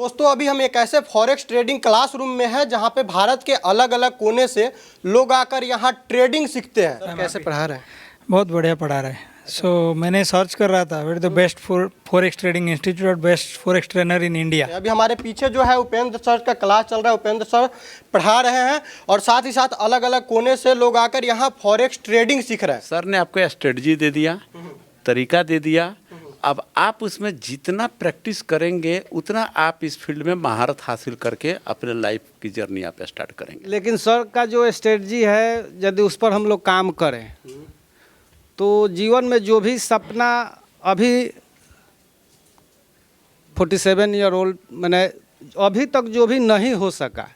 दोस्तों अभी हम एक ऐसे फॉरेक्स ट्रेडिंग क्लासरूम में है जहां पे भारत के अलग अलग कोने से लोग आकर यहां ट्रेडिंग सीखते हैं। सर कैसे पढ़ा रहे हैं? बहुत बढ़िया पढ़ा रहे हैं। मैंने सर्च कर रहा था where the best forex trading institute और best forex trainer in India. अभी हमारे पीछे जो है उपेंद्र सर का क्लास चल रहा है। उपेंद्र सर पढ़ा रहे हैं और साथ ही साथ अलग अलग कोने से लोग आकर यहाँ फॉरेक्स ट्रेडिंग सीख रहे हैं। सर ने आपको स्ट्रेटजी दे दिया, तरीका दे दिया। अब आप उसमें जितना प्रैक्टिस करेंगे उतना आप इस फील्ड में महारत हासिल करके अपने लाइफ की जर्नी आप स्टार्ट करेंगे। लेकिन सर का जो स्ट्रेटजी है यदि उस पर हम लोग काम करें तो जीवन में जो भी सपना अभी 47 ईयर ओल्ड मैंने अभी तक जो भी नहीं हो सका,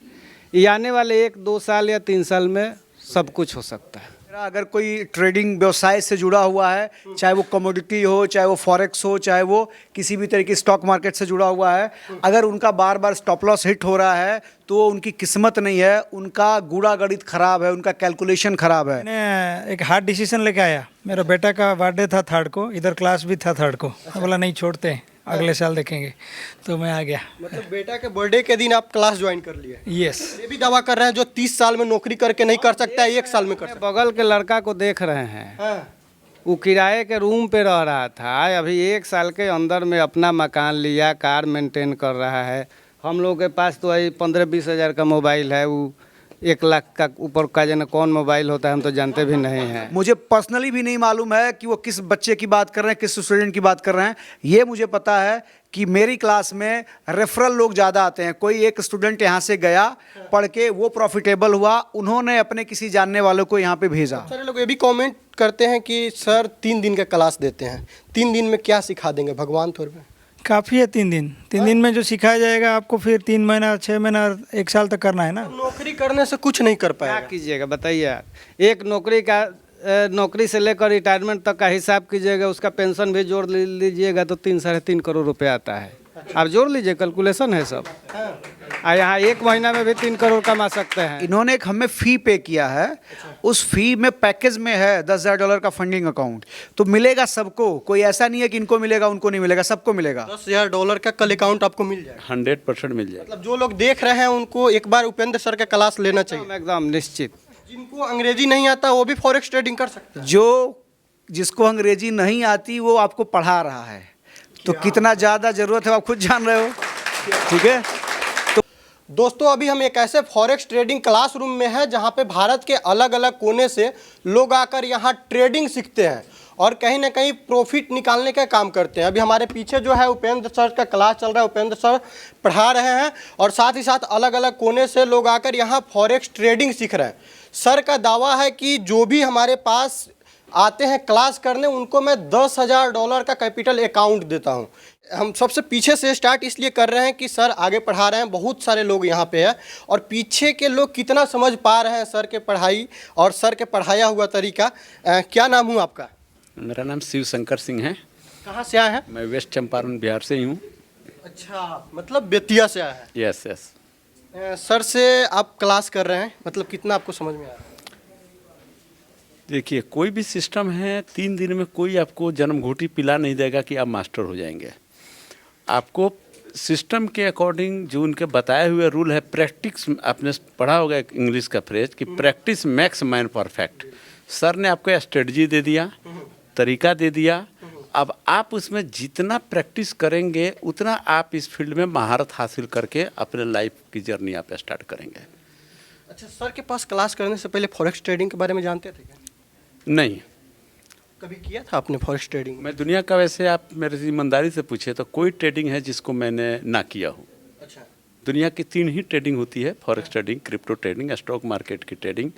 ये आने वाले 1-2 साल या 3 साल में सब कुछ हो सकता है। अगर कोई ट्रेडिंग व्यवसाय से जुड़ा हुआ है, चाहे वो कमोडिटी हो, चाहे वो फॉरेक्स हो, चाहे वो किसी भी तरह की स्टॉक मार्केट से जुड़ा हुआ है, अगर उनका बार बार स्टॉप लॉस हिट हो रहा है तो वो उनकी किस्मत नहीं है, उनका गूढ़ा गणित खराब है, उनका कैलकुलेशन खराब है। मैंने एक हार्ड डिसीजन लेके आया। मेरा बेटा का बर्थडे था 3rd को, इधर क्लास भी था 3rd को। बोला नहीं छोड़ते हैं, अगले साल देखेंगे, तो मैं आ गया। मतलब बेटा के बर्थडे के दिन आप क्लास ज्वाइन कर लिए? यस। ये भी दावा कर रहे हैं जो 30 साल में नौकरी करके नहीं कर सकता है 1 साल में कर सकता बगल के लड़का को देख रहे हैं, है। वो किराए के रूम पे रह रहा था, अभी 1 साल के अंदर में अपना मकान लिया, कार मेंटेन कर रहा है। हम लोग के पास तो वही 15-20 हज़ार का मोबाइल है, वो 1 लाख का ऊपर का जाने कौन मोबाइल होता है हम तो जानते भी नहीं हैं। मुझे पर्सनली भी नहीं मालूम है कि वो किस बच्चे की बात कर रहे हैं, किस स्टूडेंट की बात कर रहे हैं। ये मुझे पता है कि मेरी क्लास में रेफरल लोग ज़्यादा आते हैं। कोई एक स्टूडेंट यहाँ से गया पढ़ के, वो प्रॉफिटेबल हुआ, उन्होंने अपने किसी जानने वालों को यहाँ पे भेजा। सारे लोग ये भी कमेंट करते हैं कि सर 3 दिन का क्लास देते हैं, 3 दिन में क्या सिखा देंगे भगवान तौर पे? काफ़ी है 3 दिन। 3 दिन में जो सिखाया जाएगा आपको फिर 3 महीना, 6 महीना, 1 साल तक करना है ना। नौकरी करने से कुछ नहीं कर क्या पाएगा। कीजिएगा बताइए आप? एक नौकरी से लेकर रिटायरमेंट तक का हिसाब कीजिएगा, उसका पेंशन भी जोड़ लीजिएगा तो 3-3.5 करोड़ रुपए आता है। आप जोड़ लीजिए, कैलकुलेशन है सब। और यहाँ 1 महीना में भी 3 करोड़ कमा सकते हैं। इन्होंने एक हमें फ़ी पे किया है, उस फी में पैकेज में है $10,000 का फंडिंग अकाउंट, तो मिलेगा सबको। कोई ऐसा नहीं है कि इनको मिलेगा उनको नहीं मिलेगा, सबको मिलेगा। $10,000 का कल अकाउंट आपको मिल जाएगा। 100% मिल जाएगा। मतलब जो लोग देख रहे हैं उनको एक बार उपेंद्र सर का क्लास लेना चाहिए। एकदम निश्चित। जिनको अंग्रेजी नहीं आता वो भी फॉरेक्स ट्रेडिंग कर सकते हैं। जिसको अंग्रेजी नहीं आती वो आपको पढ़ा रहा है, तो कितना ज़्यादा ज़रूरत है आप खुद जान रहे हो। ठीक है दोस्तों अभी हम एक ऐसे फॉरेक्स ट्रेडिंग क्लासरूम में है जहां पे भारत के अलग अलग कोने से लोग आकर यहां ट्रेडिंग सीखते हैं और कहीं ना कहीं प्रॉफिट निकालने का काम करते हैं। अभी हमारे पीछे जो है उपेंद्र सर का क्लास चल रहा है। उपेंद्र सर पढ़ा रहे हैं और साथ ही साथ अलग अलग कोने से लोग आकर यहाँ फॉरेक्स ट्रेडिंग सीख रहे हैं। सर का दावा है कि जो भी हमारे पास आते हैं क्लास करने उनको मैं $10,000 का कैपिटल अकाउंट देता हूं। हम सबसे पीछे से स्टार्ट इसलिए कर रहे हैं कि सर आगे पढ़ा रहे हैं, बहुत सारे लोग यहाँ पे हैं और पीछे के लोग कितना समझ पा रहे हैं सर के पढ़ाई और सर के पढ़ाया हुआ तरीका। क्या नाम हुआ आपका? मेरा नाम शिव शंकर सिंह है। कहाँ से आए हैं? मैं वेस्ट चंपारण बिहार से ही हूँ। अच्छा, मतलब बेतिया से आए हैं। Yes yes. सर से आप क्लास कर रहे हैं, मतलब कितना आपको समझ में आ रहा है? देखिए, कोई भी सिस्टम है, 3 दिन में कोई आपको जन्म घोटी पिला नहीं देगा कि आप मास्टर हो जाएंगे। आपको सिस्टम के अकॉर्डिंग जो उनके बताए हुए रूल है, प्रैक्टिस, आपने पढ़ा होगा एक इंग्लिश का फ्रेज कि practice makes man perfect. Sir ने आपको स्ट्रेटजी दे दिया, तरीका दे दिया। अब आप उसमें जितना प्रैक्टिस करेंगे उतना आप इस फील्ड में महारत हासिल करके अपने लाइफ की जर्नी आप स्टार्ट करेंगे। अच्छा, सर के पास क्लास करने से पहले फॉरेक्स ट्रेडिंग के बारे में जानते थे क्या? नहीं, कभी किया था आपने फॉरेक्स ट्रेडिंग? मैं दुनिया का, वैसे आप मेरे से ईमानदारी से पूछे तो कोई ट्रेडिंग है जिसको मैंने ना किया हो। अच्छा। दुनिया की 3 ही ट्रेडिंग होती है, forex trading, crypto trading, stock market की ट्रेडिंग।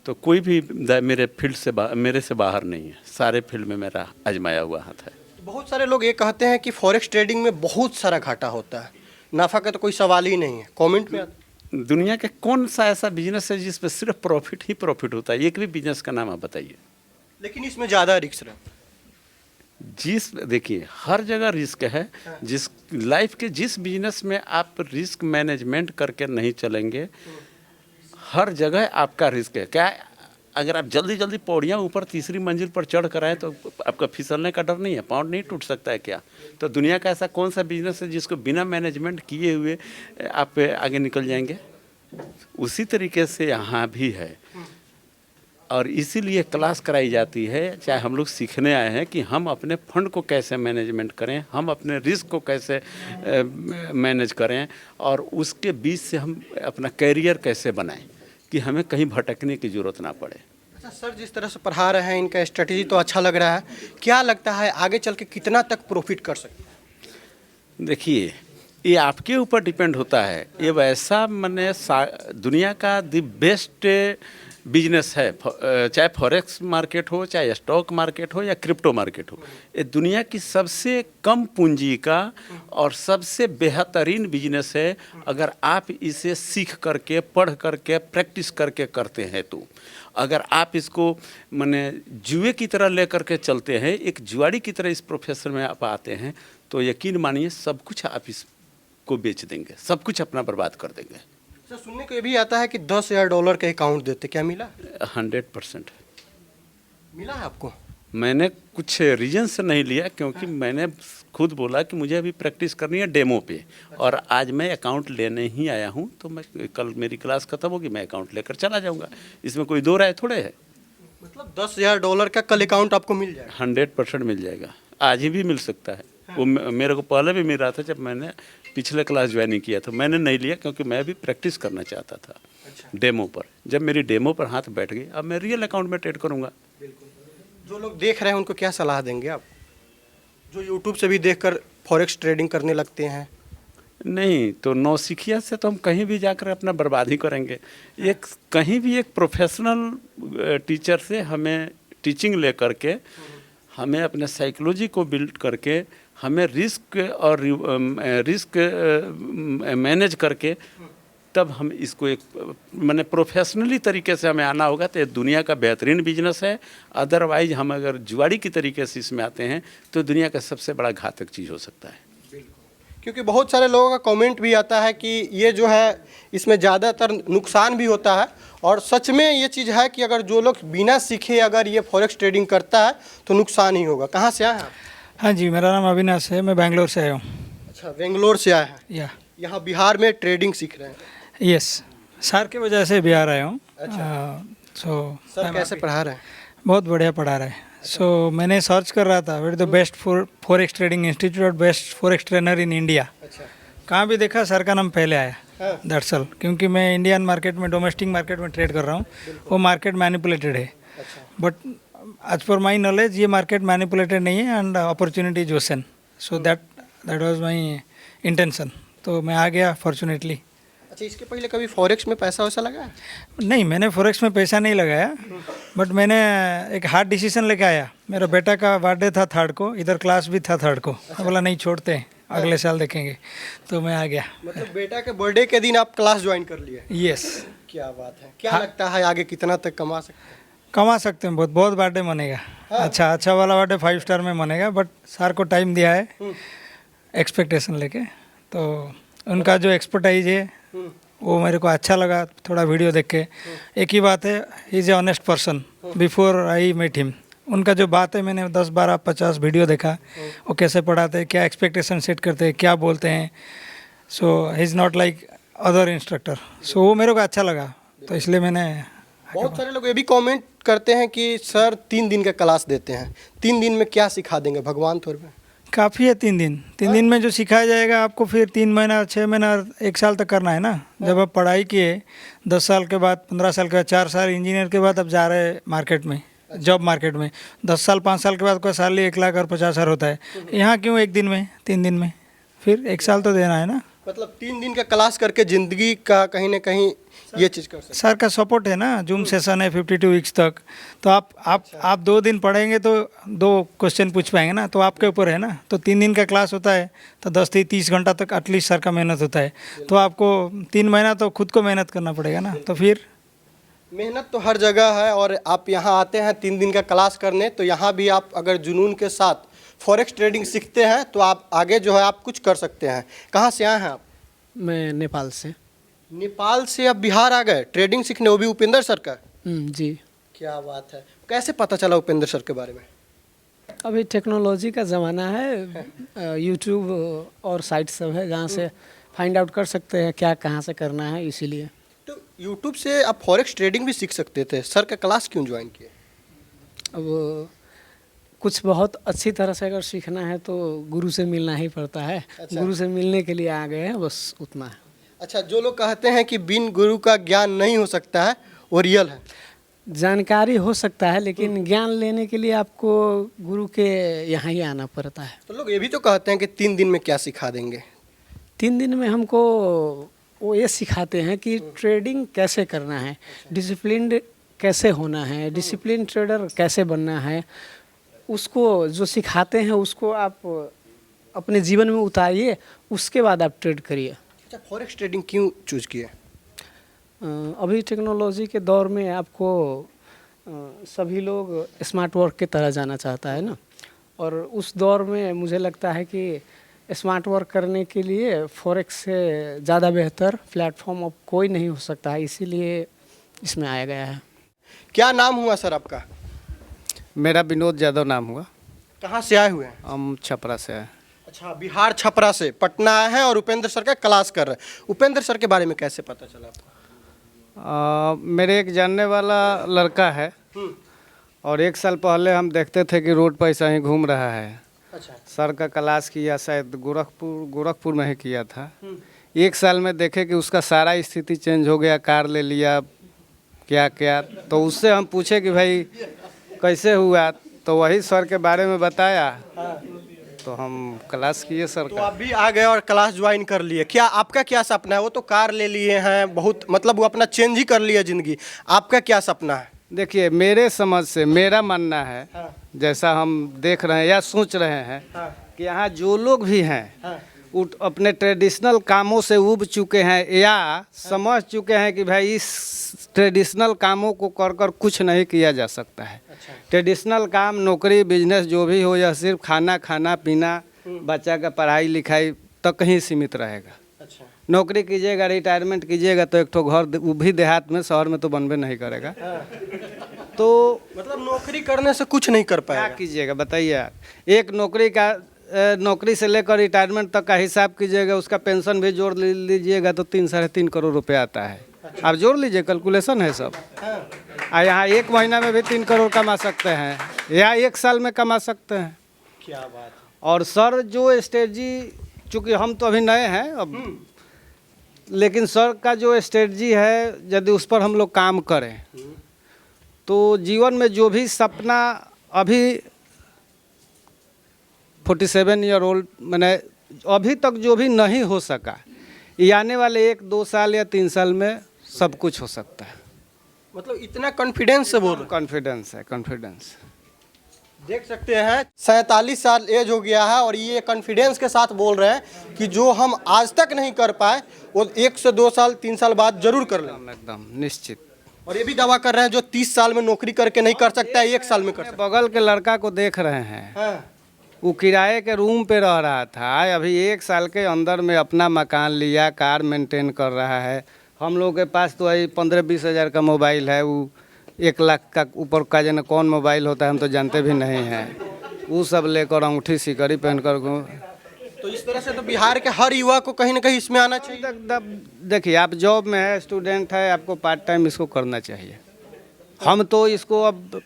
तो कोई भी मेरे फील्ड से मेरे से बाहर नहीं है, सारे फील्ड में मेरा आजमाया हुआ हाथ है। बहुत सारे लोग ये कहते हैं कि फॉरेक्स ट्रेडिंग में बहुत सारा घाटा होता है, नफ़ा का तो कोई सवाल ही नहीं है। कमेंट में दुनिया के कौन सा ऐसा बिजनेस है जिसमें सिर्फ प्रॉफिट ही प्रॉफिट होता है? एक भी बिजनेस का नाम आप बताइए। लेकिन इसमें ज़्यादा रिस्क रहता है। देखिए, हर जगह रिस्क है। जिस लाइफ के जिस बिजनेस में आप रिस्क मैनेजमेंट करके नहीं चलेंगे, हर जगह आपका रिस्क है। क्या अगर आप जल्दी जल्दी पौड़ियाँ ऊपर तीसरी मंजिल पर चढ़ कर आए तो आपका फिसलने का डर नहीं है, पाँव नहीं टूट सकता है क्या? तो दुनिया का ऐसा कौन सा बिजनेस है जिसको बिना मैनेजमेंट किए हुए आप आगे निकल जाएंगे? उसी तरीके से यहाँ भी है, और इसीलिए क्लास कराई जाती है, चाहे हम लोग सीखने आए हैं कि हम अपने फंड को कैसे मैनेजमेंट करें, हम अपने रिस्क को कैसे मैनेज करें, और उसके बीच से हम अपना कैरियर कैसे बनाएं कि हमें कहीं भटकने की ज़रूरत ना पड़े। अच्छा सर, जिस तरह से पढ़ा रहे हैं इनका स्ट्रेटजी तो अच्छा लग रहा है, क्या लगता है आगे चल के कितना तक प्रॉफिट कर सकते हैं? देखिए, ये आपके ऊपर डिपेंड होता है। ये वैसा मैंने दुनिया का द बेस्ट बिजनेस है, चाहे फॉरेक्स मार्केट हो, चाहे स्टॉक मार्केट हो या क्रिप्टो मार्केट हो। ये दुनिया की सबसे कम पूंजी का और सबसे बेहतरीन बिजनेस है अगर आप इसे सीख करके, पढ़ करके, प्रैक्टिस करके करते हैं। तो अगर आप इसको माने जुए की तरह ले करके चलते हैं, एक जुआड़ी की तरह इस प्रोफेशन में आप आते हैं, तो यकीन मानिए सब कुछ आप इसको बेच देंगे, सब कुछ अपना बर्बाद कर देंगे। सर सुनने को ये भी आता है कि $10,000 का अकाउंट देते, क्या मिला? 100% मिला है आपको? मैंने कुछ रीजन से नहीं लिया, क्योंकि मैंने खुद बोला कि मुझे अभी प्रैक्टिस करनी है डेमो पे, और आज मैं अकाउंट लेने ही आया हूँ। तो मैं कल मेरी क्लास खत्म होगी, मैं अकाउंट लेकर चला जाऊँगा, इसमें कोई दो राय थोड़े है। मतलब $10,000 का कल अकाउंट आपको मिल जाएगा? 100% मिल जाएगा, आज ही भी मिल सकता है। वो मेरे को पहले भी मिल रहा था जब मैंने पिछले क्लास ज्वाइनिंग किया था, मैंने नहीं लिया क्योंकि मैं भी प्रैक्टिस करना चाहता था डेमो पर। जब मेरी डेमो पर हाथ बैठ गई, अब मैं रियल अकाउंट में ट्रेड करूँगा। जो लोग देख रहे हैं उनको क्या सलाह देंगे आप, जो यूट्यूब से भी देखकर फॉरेक्स ट्रेडिंग करने लगते हैं? नहीं तो नौसिखिया से तो हम कहीं भी जाकर अपना बर्बादी करेंगे। एक कहीं भी एक प्रोफेशनल टीचर से हमें टीचिंग ले करके, हमें अपने साइकोलॉजी को बिल्ड करके, हमें रिस्क और रिस्क मैनेज करके, तब हम इसको एक माने प्रोफेशनली तरीके से हमें आना होगा। तो ये दुनिया का बेहतरीन बिजनेस है। अदरवाइज हम अगर जुआड़ी की तरीके से इसमें आते हैं तो दुनिया का सबसे बड़ा घातक चीज़ हो सकता है। क्योंकि बहुत सारे लोगों का कमेंट भी आता है कि ये जो है इसमें ज़्यादातर नुकसान भी होता है, और सच में ये चीज़ है कि अगर जो लोग बिना सीखे अगर ये फॉरेक्स ट्रेडिंग करता है तो नुकसान ही होगा। कहाँ से आए हैं आप? हाँ जी, मेरा नाम अविनाश है, मैं बेंगलोर से आया हूँ। अच्छा, बेंगलोर से आए हैं। या यहाँ बिहार में ट्रेडिंग सीख रहे हैं? यस, सर की वजह से बिहार आया हूँ। सर कैसे पढ़ा रहे हैं? बहुत बढ़िया पढ़ा रहे हैं। सो मैंने सर्च कर रहा था wait the best forex trading institute और best forex trainer in India. अच्छा, कहाँ भी देखा सर का नाम पहले आया। हाँ। दैट्स ऑल, क्योंकि मैं इंडियन मार्केट में, डोमेस्टिक मार्केट में ट्रेड कर रहा हूँ। वो मार्केट मैनिपुलेटेड है, but as per my knowledge ये मार्केट मैनिपुलेटेड नहीं है, and opportunity is ocean. So that was my intention. तो मैं आ गया फॉर्चुनेटली। अच्छा, इसके पहले कभी फॉरेक्स में पैसा वैसा लगा है? नहीं, मैंने फॉरेक्स में पैसा नहीं लगाया, बट मैंने एक हार्ड डिसीजन लेके आया। मेरा बेटा का बर्थडे था 3rd को, इधर क्लास भी था 3rd को। मैं बोला नहीं छोड़ते हैं, अगले साल देखेंगे। तो मैं आ गया। मतलब बेटा के बर्थडे के दिन आप क्लास ज्वाइन कर लिए? यस। क्या बात है। क्या लगता है आगे कितना तक कमा सकते हैं? कमा सकते हैं, बहुत बहुत बर्थडे मनेगा। अच्छा वाला बर्थडे 5 स्टार में मनेगा, बट सर को टाइम दिया है एक्सपेक्टेशन लेके। तो उनका जो एक्सपर्टाइज है वो मेरे को अच्छा लगा थोड़ा वीडियो देख के। एक ही बात है, he is a honest person before I met him. उनका जो बात है, मैंने 10, 12, 50 वीडियो देखा, वो कैसे पढ़ाते हैं, क्या एक्सपेक्टेशन सेट करते हैं, क्या बोलते हैं। So he is not like other instructor. So वो मेरे को अच्छा लगा, तो इसलिए मैंने। बहुत सारे लोग ये भी कमेंट करते हैं कि सर 3 दिन का क्लास देते हैं, 3 दिन में क्या सिखा देंगे, भगवान थोड़े में? काफ़ी है 3 दिन। 3 दिन में जो सिखाया जाएगा आपको, फिर 3 महीना, 6 महीना, 1 साल तक करना है ना। जब आप पढ़ाई किए 10 साल के बाद, 15 साल के बाद, 4 साल इंजीनियर के बाद अब जा रहे हैं मार्केट में, जॉब मार्केट में। 10 साल, 5 साल के बाद कोई सैलरी 1,50,000 होता है। यहाँ क्यों 1 दिन में, 3 दिन में? फिर 1 साल तो देना है ना। मतलब 3 दिन का क्लास करके ज़िंदगी का कहीं ना कहीं ये चीज़ कर सकते हैं। सर का सपोर्ट है ना, जूम सेशन है 52 वीक्स तक। तो आप 2 दिन पढ़ेंगे तो 2 क्वेश्चन पूछ पाएंगे ना, तो आपके ऊपर है ना। तो 3 दिन का क्लास होता है तो 10 से 30 घंटा तक एटलीस्ट सर का मेहनत होता है। तो आपको 3 महीना तो खुद को मेहनत करना पड़ेगा ना। तो फिर मेहनत तो हर जगह है, और आप यहाँ आते हैं 3 दिन का क्लास करने, तो यहाँ भी आप अगर जुनून के साथ फॉरेक्स ट्रेडिंग सीखते हैं तो आप आगे जो है आप कुछ कर सकते हैं। कहाँ से आए हैं आप? मैं नेपाल से। नेपाल से आप बिहार आ गए ट्रेडिंग सीखने, वो भी उपेंद्र सर का? जी। क्या बात है, कैसे पता चला उपेंद्र सर के बारे में? अभी टेक्नोलॉजी का ज़माना है, यूट्यूब और साइट सब है जहाँ से फाइंड आउट कर सकते हैं क्या कहाँ से करना है, इसीलिए। तो यूट्यूब से आप फॉरेक्स ट्रेडिंग भी सीख सकते थे, सर का क्लास क्यों ज्वाइन किए? अब कुछ बहुत अच्छी तरह से अगर सीखना है तो गुरु से मिलना ही पड़ता है। अच्छा। गुरु से मिलने के लिए आ गए हैं, बस उतना है। अच्छा, जो लोग कहते हैं कि बिन गुरु का ज्ञान नहीं हो सकता है, वो रियल है? जानकारी हो सकता है लेकिन ज्ञान लेने के लिए आपको गुरु के यहाँ ही आना पड़ता है। तो लोग ये भी तो कहते हैं कि 3 दिन में क्या सिखा देंगे। 3 दिन में हमको वो ये सिखाते हैं कि ट्रेडिंग कैसे करना है, डिसिप्लिन्ड कैसे होना है, डिसिप्लिन ट्रेडर कैसे बनना है, उसको जो सिखाते हैं उसको आप अपने जीवन में उतारिए, उसके बाद आप ट्रेड करिए। अच्छा, फॉरेक्स ट्रेडिंग क्यों चूज किए? अभी टेक्नोलॉजी के दौर में आपको सभी लोग स्मार्ट वर्क की तरह जाना चाहता है ना, और उस दौर में मुझे लगता है कि स्मार्ट वर्क करने के लिए फॉरेक्स से ज़्यादा बेहतर प्लेटफॉर्म अब कोई नहीं हो सकता है, इसीलिए इसमें आया गया है। क्या नाम हुआ सर आपका? मेरा विनोद यादव नाम हुआ। कहाँ से आए हुए हैं? हम छपरा से आए। अच्छा, बिहार छपरा से पटना आए हैं और उपेंद्र सर का क्लास कर रहे हैं। उपेंद्र सर के बारे में कैसे पता चला आपको? मेरे एक जानने वाला लड़का है और 1 साल पहले हम देखते थे कि रोड पर ऐसा ही घूम रहा है। अच्छा। सर का क्लास किया, शायद गोरखपुर में ही किया था। 1 साल में देखे कि उसका सारा स्थिति चेंज हो गया, कार ले लिया, क्या क्या। तो उससे हम पूछे कि भाई कैसे हुआ, तो वही सर के बारे में बताया, तो हम क्लास किए सर तो का। आप भी आ गए और क्लास ज्वाइन कर लिए। क्या आपका क्या सपना है? वो तो कार ले लिए हैं, बहुत मतलब वो अपना चेंज ही कर लिया ज़िंदगी। आपका क्या सपना है? देखिए, मेरे समझ से मेरा मानना है, जैसा हम देख रहे हैं या सोच रहे हैं कि यहाँ जो लोग भी हैं वो अपने ट्रेडिशनल कामों से उब चुके हैं या समझ चुके हैं कि भाई इस ट्रेडिशनल कामों को कर कर कुछ नहीं किया जा सकता है। ट्रेडिशनल काम, नौकरी, बिजनेस जो भी हो, यह सिर्फ खाना पीना, बच्चा का पढ़ाई लिखाई तक ही सीमित रहेगा। अच्छा। नौकरी कीजिएगा, रिटायरमेंट कीजिएगा तो एक ठो घर वो भी देहात में, शहर में तो बनबे नहीं करेगा। तो मतलब नौकरी करने से कुछ नहीं कर क्या पाएगा। कीजिएगा बताइए आप? एक नौकरी से लेकर रिटायरमेंट तक का हिसाब कीजिएगा, उसका पेंशन भी जोड़ लीजिएगा तो 3-3.5 करोड़ रुपए आता है। आप जोड़ लीजिए, कैलकुलेशन है सब। यहाँ 1 महीना में भी 3 करोड़ कमा सकते हैं या 1 साल में कमा सकते हैं। क्या बात है। और सर जो स्ट्रेटजी, चूँकि हम तो अभी नए हैं अब, लेकिन सर का जो स्ट्रेटजी है, यदि उस पर हम लोग काम करें तो जीवन में जो भी सपना अभी 47 ईयर ओल्ड मैंने अभी तक जो भी नहीं हो सका, ये आने वाले 1-2 साल या 3 साल में सब कुछ हो सकता है। मतलब इतना कॉन्फिडेंस से बोल रहे हैं। कॉन्फिडेंस है, कॉन्फिडेंस। देख सकते हैं 47 साल एज हो गया है और ये कॉन्फिडेंस के साथ बोल रहे हैं कि जो हम आज तक नहीं कर पाए वो 1 से 2 साल 3 साल बाद जरूर कर लेंगे। एकदम निश्चित। और ये भी दावा कर रहे हैं जो 30 साल में नौकरी करके नहीं कर सकता है 1 साल में कर सकता बगल के लड़का को देख रहे हैं, है। वो किराए के रूम पे रह रहा था, अभी 1 साल के अंदर में अपना मकान लिया, कार मेंटेन कर रहा है। हम लोग के पास तो वही 15-20 हज़ार का मोबाइल है, वो 1 लाख का ऊपर का जाने कौन मोबाइल होता है, हम तो जानते भी नहीं हैं। वो सब लेकर अंगूठी सिकड़ी पहन कर तो इस तरह से तो बिहार के हर युवा को कहीं ना कहीं इसमें आना चाहिए। देखिए, आप जॉब में है, स्टूडेंट है, आपको पार्ट टाइम इसको करना चाहिए। हम तो इसको अब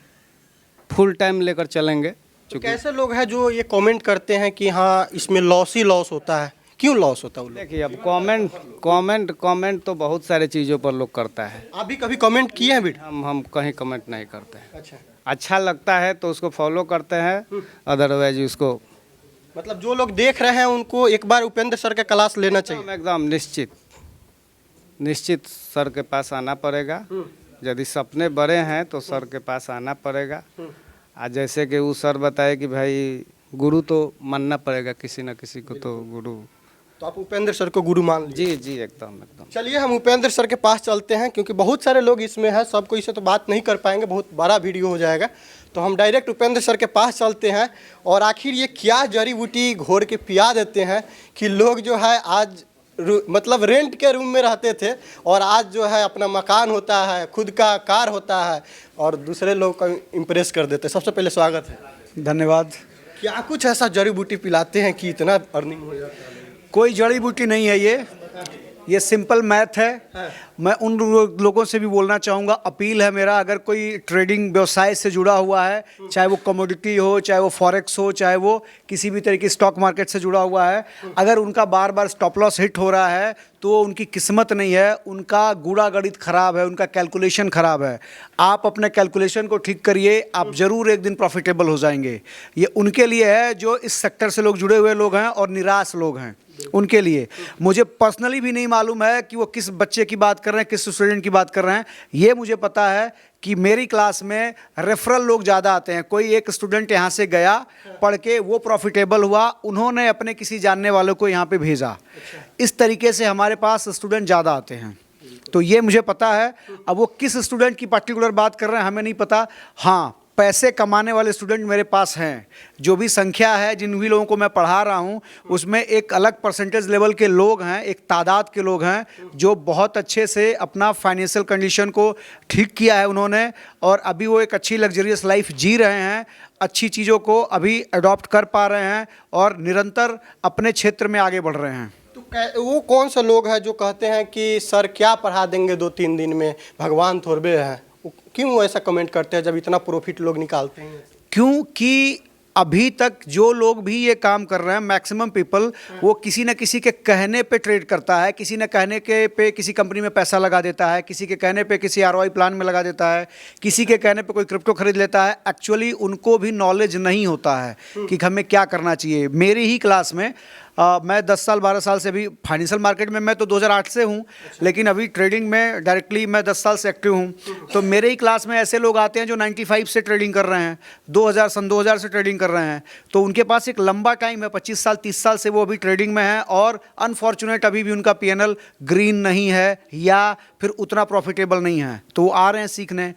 फुल टाइम लेकर चलेंगे। तो कैसे लोग हैं जो ये कमेंट करते हैं कि हाँ इसमें लॉस ही लॉस होता है? क्यों लॉस होता है वो लोग? देखिए, अब कमेंट तो बहुत सारे चीज़ों पर लोग करता है। आप भी कभी कमेंट किए हैं बेटा? हम कहीं कमेंट नहीं करते हैं। अच्छा। अच्छा लगता है तो उसको फॉलो करते हैं, अदरवाइज उसको मतलब जो लोग देख रहे हैं उनको एक बार उपेंद्र सर का क्लास लेना चाहिए। एकदम निश्चित सर के पास आना पड़ेगा। यदि सपने बड़े हैं तो सर के पास आना पड़ेगा। आज जैसे कि वो सर बताए कि भाई गुरु तो मानना पड़ेगा, किसी न किसी को तो गुरु। तो आप उपेंद्र सर को गुरु मान लीजिए। जी एकदम। चलिए हम उपेंद्र सर के पास चलते हैं क्योंकि बहुत सारे लोग इसमें हैं, सबको इससे तो बात नहीं कर पाएंगे, बहुत बड़ा वीडियो हो जाएगा। तो हम डायरेक्ट उपेंद्र सर के पास चलते हैं और आखिर ये क्या जड़ी बूटी घोर के पिया देते हैं कि लोग जो है आज मतलब रेंट के रूम में रहते थे और आज जो है अपना मकान होता है, खुद का कार होता है और दूसरे लोग को इम्प्रेस कर देते हैं। सबसे पहले स्वागत है। धन्यवाद। क्या कुछ ऐसा जड़ी बूटी पिलाते हैं कि इतना अर्निंग हो जाता है? कोई जड़ी बूटी नहीं है ये सिंपल मैथ है। मैं उन लोगों से भी बोलना चाहूँगा, अपील है मेरा, अगर कोई ट्रेडिंग व्यवसाय से जुड़ा हुआ है, चाहे वो कमोडिटी हो, चाहे वो फॉरेक्स हो, चाहे वो किसी भी तरह की स्टॉक मार्केट से जुड़ा हुआ है, अगर उनका बार बार स्टॉप लॉस हिट हो रहा है तो उनकी किस्मत नहीं है, उनका गूढ़ा गणित खराब है, उनका कैलकुलेशन खराब है। आप अपने कैलकुलेशन को ठीक करिए, आप ज़रूर एक दिन प्रॉफिटेबल हो जाएंगे। ये उनके लिए है जो इस सेक्टर से लोग जुड़े हुए लोग हैं और निराश लोग हैं, उनके लिए। मुझे पर्सनली भी नहीं मालूम है कि वो किस बच्चे की बात कर रहे हैं, किस स्टूडेंट की बात कर रहे हैं। ये मुझे पता है कि मेरी क्लास में रेफरल लोग ज़्यादा आते हैं। कोई एक स्टूडेंट यहाँ से गया पढ़ के, वो प्रॉफिटेबल हुआ, उन्होंने अपने किसी जानने वालों को यहाँ पे भेजा। इस तरीके से हमारे पास स्टूडेंट ज़्यादा आते हैं, तो ये मुझे पता है। अब वो किस स्टूडेंट की पर्टिकुलर बात कर रहे हैं हमें नहीं पता। हाँ, पैसे कमाने वाले स्टूडेंट मेरे पास हैं। जो भी संख्या है, जिन भी लोगों को मैं पढ़ा रहा हूँ, उसमें एक अलग परसेंटेज लेवल के लोग हैं, एक तादाद के लोग हैं जो बहुत अच्छे से अपना फाइनेंशियल कंडीशन को ठीक किया है उन्होंने, और अभी वो एक अच्छी लग्जरियस लाइफ जी रहे हैं, अच्छी चीज़ों को अभी अडॉप्ट कर पा रहे हैं और निरंतर अपने क्षेत्र में आगे बढ़ रहे हैं। तो वो कौन से लोग हैं जो कहते हैं कि सर क्या पढ़ा देंगे 2-3 दिन में, भगवान थोड़बे है? क्यों वो ऐसा कमेंट करते हैं जब इतना प्रॉफिट लोग निकालते हैं? क्योंकि अभी तक जो लोग भी ये काम कर रहे हैं, मैक्सिमम पीपल, वो किसी न किसी के कहने पे ट्रेड करता है, किसी न कहने के पे किसी कंपनी में पैसा लगा देता है, किसी के कहने पे किसी ROI प्लान में लगा देता है, किसी के कहने पे कोई क्रिप्टो खरीद लेता है। एक्चुअली उनको भी नॉलेज नहीं होता है कि हमें क्या करना चाहिए। मेरी ही क्लास में मैं 10 साल 12 साल से, अभी फाइनेंशियल मार्केट में मैं तो 2008 से हूँ, लेकिन अभी ट्रेडिंग में डायरेक्टली मैं 10 साल से एक्टिव हूँ। तो मेरे ही क्लास में ऐसे लोग आते हैं जो 95 से ट्रेडिंग कर रहे हैं, 2000 से ट्रेडिंग कर रहे हैं। तो उनके पास एक लंबा टाइम है, 25 साल 30 साल से वो अभी ट्रेडिंग में है, और अनफॉर्चुनेट अभी भी उनका PNL ग्रीन नहीं है या फिर उतना प्रॉफिटेबल नहीं है, तो वो आ रहे हैं सीखने।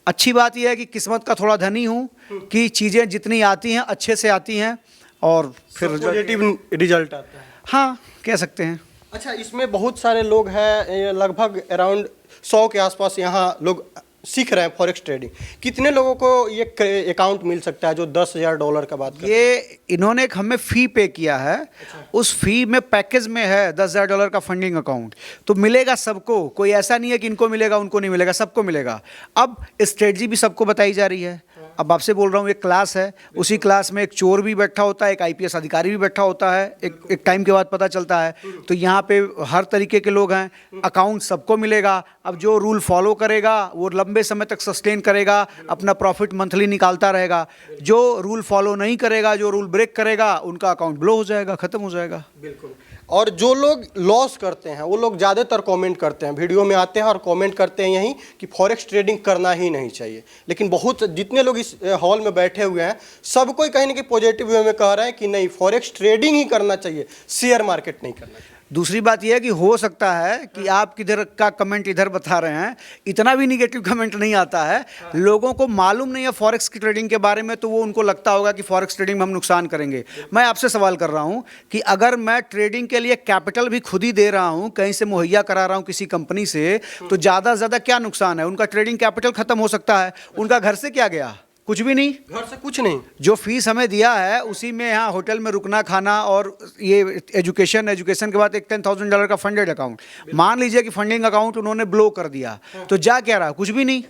अच्छी बात यह है कि किस्मत का थोड़ा धनी हूँ कि चीज़ें जितनी आती हैं अच्छे से आती हैं और फिर पॉजिटिव रिजल्ट आता है। हाँ, कह सकते हैं। अच्छा, इसमें बहुत सारे लोग हैं, लगभग अराउंड 100 के आसपास यहाँ लोग सीख रहे हैं फॉरेक्स ट्रेडिंग। कितने लोगों को ये अकाउंट मिल सकता है जो $10,000 का बात करते हैं? ये इन्होंने हमें फ़ी पे किया है। उस फी में पैकेज में है $10,000 का फंडिंग अकाउंट, तो मिलेगा सबको। कोई ऐसा नहीं है कि इनको मिलेगा उनको नहीं मिलेगा, सबको मिलेगा। अब स्ट्रेटजी भी सबको बताई जा रही है। अब आपसे बोल रहा हूँ, एक क्लास है, उसी क्लास में एक चोर भी बैठा होता है, एक IPS अधिकारी भी बैठा होता है, एक टाइम के बाद पता चलता है। तो यहाँ पे हर तरीके के लोग हैं, अकाउंट सबको मिलेगा। अब जो रूल फॉलो करेगा वो लंबे समय तक सस्टेन करेगा, अपना प्रॉफिट मंथली निकालता रहेगा। जो रूल फॉलो नहीं करेगा, जो रूल ब्रेक करेगा, उनका अकाउंट ब्लो हो जाएगा, ख़त्म हो जाएगा। बिल्कुल। और जो लोग लॉस करते हैं वो लोग ज़्यादातर कमेंट करते हैं, वीडियो में आते हैं और कमेंट करते हैं यही कि फॉरेक्स ट्रेडिंग करना ही नहीं चाहिए। लेकिन बहुत जितने लोग इस हॉल में बैठे हुए हैं, सब कोई कहीं ना कहीं पॉजिटिव वे में कह रहा है कि नहीं, फॉरेक्स ट्रेडिंग ही करना चाहिए, शेयर मार्केट नहीं करना चाहिए। दूसरी बात यह है कि हो सकता है कि आप किधर का कमेंट इधर बता रहे हैं, इतना भी निगेटिव कमेंट नहीं आता है। लोगों को मालूम नहीं है फॉरेक्स की ट्रेडिंग के बारे में, तो वो उनको लगता होगा कि फॉरेक्स ट्रेडिंग में हम नुकसान करेंगे। मैं आपसे सवाल कर रहा हूं कि अगर मैं ट्रेडिंग के लिए कैपिटल भी खुद ही दे रहा हूं, कहीं से मुहैया करा रहा हूं किसी कंपनी से, तो ज़्यादा से ज़्यादा क्या नुकसान है? उनका ट्रेडिंग कैपिटल खत्म हो सकता है। उनका घर से क्या गया? कुछ भी नहीं। घर से कुछ नहीं। जो फीस हमें दिया है उसी में यहाँ होटल में रुकना, खाना और ये एजुकेशन के बाद एक $10,000 का फंडेड अकाउंट। मान लीजिए कि फंडिंग अकाउंट उन्होंने ब्लो कर दिया, तो जा क्या रहा? कुछ भी नहीं।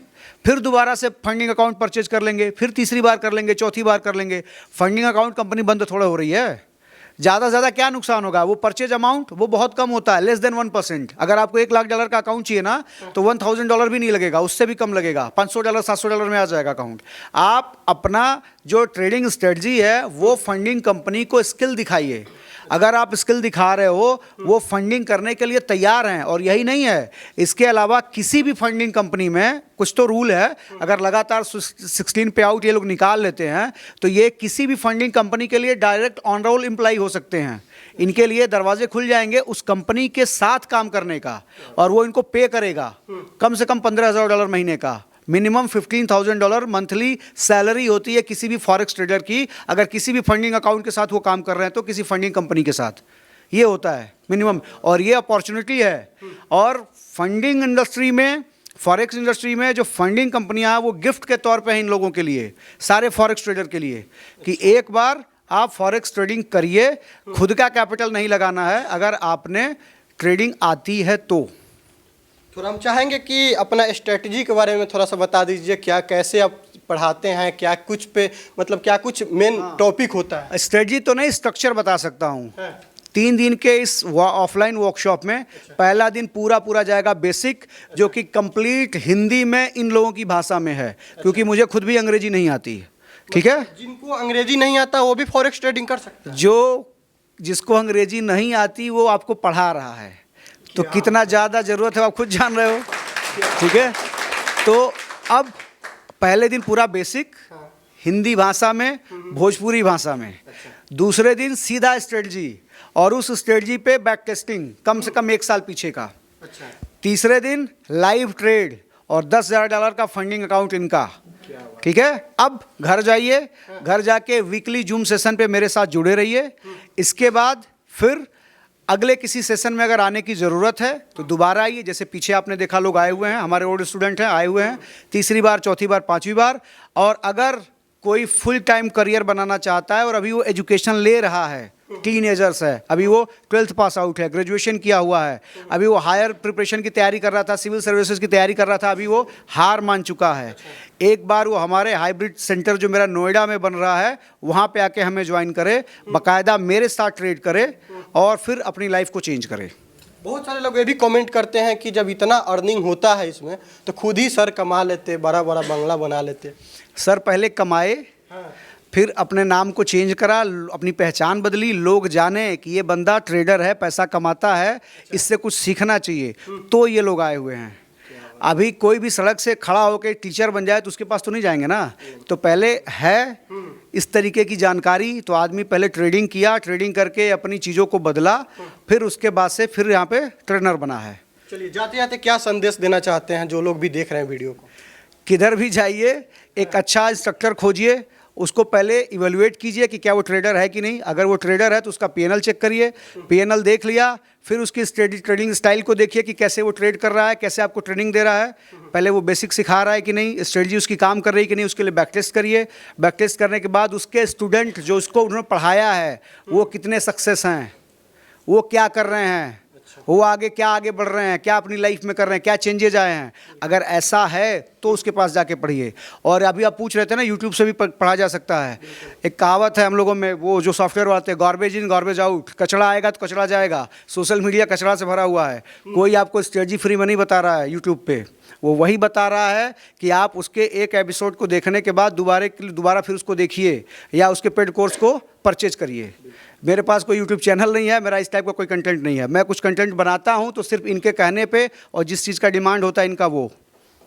फिर दोबारा से फंडिंग अकाउंट परचेज कर लेंगे, फिर तीसरी बार कर लेंगे, चौथी बार कर लेंगे। फंडिंग अकाउंट कंपनी बंद थोड़ा हो रही है। ज़्यादा से ज़्यादा क्या नुकसान होगा? वो परचेज अमाउंट वो बहुत कम होता है, लेस देन 1%। अगर आपको $1,00,000 का अकाउंट चाहिए ना, तो $1,000 भी नहीं लगेगा, उससे भी कम लगेगा। $500 $700 में आ जाएगा अकाउंट। आप अपना जो ट्रेडिंग स्ट्रेटजी है वो फंडिंग कंपनी को स्किल दिखाइए। अगर आप स्किल दिखा रहे हो, वो फंडिंग करने के लिए तैयार हैं। और यही नहीं है, इसके अलावा किसी भी फंडिंग कंपनी में कुछ तो रूल है। अगर लगातार 16 पे आउट ये लोग निकाल लेते हैं, तो ये किसी भी फंडिंग कंपनी के लिए डायरेक्ट ऑन रोल एम्प्लॉय हो सकते हैं। इनके लिए दरवाजे खुल जाएंगे उस कंपनी के साथ काम करने का, और वो इनको पे करेगा कम से कम $15,000 महीने का। मिनिमम $15,000 मंथली सैलरी होती है किसी भी फॉरेक्स ट्रेडर की, अगर किसी भी फंडिंग अकाउंट के साथ वो काम कर रहे हैं तो किसी फंडिंग कंपनी के साथ। ये होता है मिनिमम, और ये अपॉर्चुनिटी है। और फंडिंग इंडस्ट्री में, फॉरेक्स इंडस्ट्री में जो फंडिंग कंपनियां हैं वो गिफ्ट के तौर पे हैं इन लोगों के लिए, सारे फॉरेक्स ट्रेडर के लिए, कि एक बार आप फॉरेक्स ट्रेडिंग करिए, खुद का कैपिटल नहीं लगाना है, अगर आपने ट्रेडिंग आती है तो। थोड़ा हम चाहेंगे कि अपना स्ट्रेटजी के बारे में थोड़ा सा बता दीजिए, क्या कैसे आप पढ़ाते हैं, क्या कुछ पे मतलब क्या कुछ मेन टॉपिक होता है? स्ट्रेटजी तो नहीं, स्ट्रक्चर बता सकता हूँ। 3 दिन के इस ऑफलाइन वर्कशॉप में पहला दिन पूरा जाएगा बेसिक, जो कि कंप्लीट हिंदी में इन लोगों की भाषा में है, क्योंकि मुझे खुद भी अंग्रेजी नहीं आती है। ठीक है, जिनको अंग्रेजी नहीं आता वो भी फॉरेक्स ट्रेडिंग कर सकते हैं? जिसको अंग्रेजी नहीं आती वो आपको पढ़ा रहा है, तो कितना ज़्यादा ज़रूरत है आप खुद जान रहे हो। ठीक है, तो अब पहले दिन पूरा बेसिक हिंदी भाषा में, भोजपुरी भाषा में। दूसरे दिन सीधा स्ट्रेटजी, और उस स्ट्रेटजी पे बैक टेस्टिंग कम से कम 1 साल पीछे का। तीसरे दिन लाइव ट्रेड और $10,000 का फंडिंग अकाउंट इनका। ठीक है, अब घर जाइए, घर जाके वीकली जूम सेशन पे मेरे साथ जुड़े रहिए। इसके बाद फिर अगले किसी सेशन में अगर आने की ज़रूरत है तो दोबारा आइए, जैसे पीछे आपने देखा लोग आए हुए हैं, हमारे ओल्ड स्टूडेंट हैं, आए हुए हैं 3री बार, 4थी बार, 5वीं बार। और अगर कोई फुल टाइम करियर बनाना चाहता है और अभी वो एजुकेशन ले रहा है, टीनेजर्स है, अभी वो 12th पास आउट है, ग्रेजुएशन किया हुआ है, अभी वो हायर प्रिपरेशन की तैयारी कर रहा था, सिविल सर्विसेज की तैयारी कर रहा था, अभी वो हार मान चुका है, एक बार वो हमारे हाइब्रिड सेंटर जो मेरा नोएडा में बन रहा है वहाँ पे आके हमें ज्वाइन करे, बाकायदा मेरे साथ ट्रेड करे और फिर अपनी लाइफ को चेंज करे। बहुत सारे लोग ये भी कमेंट करते हैं कि जब इतना अर्निंग होता है इसमें तो खुद ही सर कमा लेते, बड़ा बड़ा बंगला बना लेते। सर पहले कमाए, फिर अपने नाम को चेंज करा, अपनी पहचान बदली, लोग जाने कि ये बंदा ट्रेडर है, पैसा कमाता है, इससे कुछ सीखना चाहिए, तो ये लोग आए हुए हैं। अभी कोई भी सड़क से खड़ा होकर टीचर बन जाए तो उसके पास तो नहीं जाएंगे ना, तो पहले है इस तरीके की जानकारी, तो आदमी पहले ट्रेडिंग किया, ट्रेडिंग करके अपनी चीज़ों को बदला, फिर उसके बाद से फिर यहाँ पे ट्रेनर बना है। चलिए, जाते जाते क्या संदेश देना चाहते हैं जो लोग भी देख रहे हैं वीडियो को? किधर भी जाइए, एक अच्छा इंस्ट्रक्टर खोजिए, उसको पहले इवेलुएट कीजिए कि क्या वो ट्रेडर है कि नहीं। अगर वो ट्रेडर है तो उसका पीएनएल चेक करिए, पीएनएल देख लिया, फिर उसकी ट्रेडिंग स्टाइल को देखिए कि कैसे वो ट्रेड कर रहा है, कैसे आपको ट्रेनिंग दे रहा है, पहले वो बेसिक सिखा रहा है कि नहीं, स्ट्रेटजी उसकी काम कर रही है कि नहीं, उसके लिए बैक टेस्ट करिए। बैक टेस्ट करने के बाद उसके स्टूडेंट जो उसको उन्होंने पढ़ाया है वो कितने सक्सेस हैं, वो क्या कर रहे हैं, वो आगे बढ़ रहे हैं, क्या अपनी लाइफ में कर रहे हैं, क्या चेंजेज आए हैं। अगर ऐसा है तो उसके पास जाके पढ़िए। और अभी आप पूछ रहे थे ना, यूट्यूब से भी पढ़ा जा सकता है। एक कहावत है हम लोगों में, वो जो सॉफ्टवेयर वाले, गार्बेज इन गार्बेज आउट, कचरा आएगा तो कचरा जाएगा। सोशल मीडिया कचरा से भरा हुआ है, कोई आपको स्ट्रेटजी फ्री में नहीं बता रहा है यूट्यूब पे, वो वही बता रहा है कि आप उसके एक एपिसोड को देखने के बाद दोबारा फिर उसको देखिए या उसके पेड कोर्स को परचेज करिए। मेरे पास कोई यूट्यूब चैनल नहीं है, मेरा इस टाइप का कोई कंटेंट नहीं है। मैं कुछ कंटेंट बनाता हूं तो सिर्फ इनके कहने पे और जिस चीज़ का डिमांड होता है इनका, वो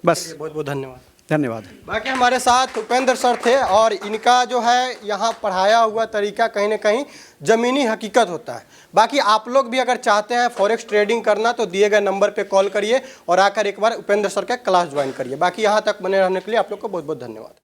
बस। बहुत बहुत धन्यवाद। धन्यवाद। बाकी हमारे साथ उपेंद्र सर थे और इनका जो है यहाँ पढ़ाया हुआ तरीका कहीं ना कहीं ज़मीनी हकीकत होता है। बाकी आप लोग भी अगर चाहते हैं फॉरेक्स ट्रेडिंग करना तो दिए गए नंबर पे कॉल करिए और आकर एक बार उपेंद्र सर का क्लास ज्वाइन करिए। बाकी यहाँ तक बने रहने के लिए आप लोग को बहुत बहुत धन्यवाद।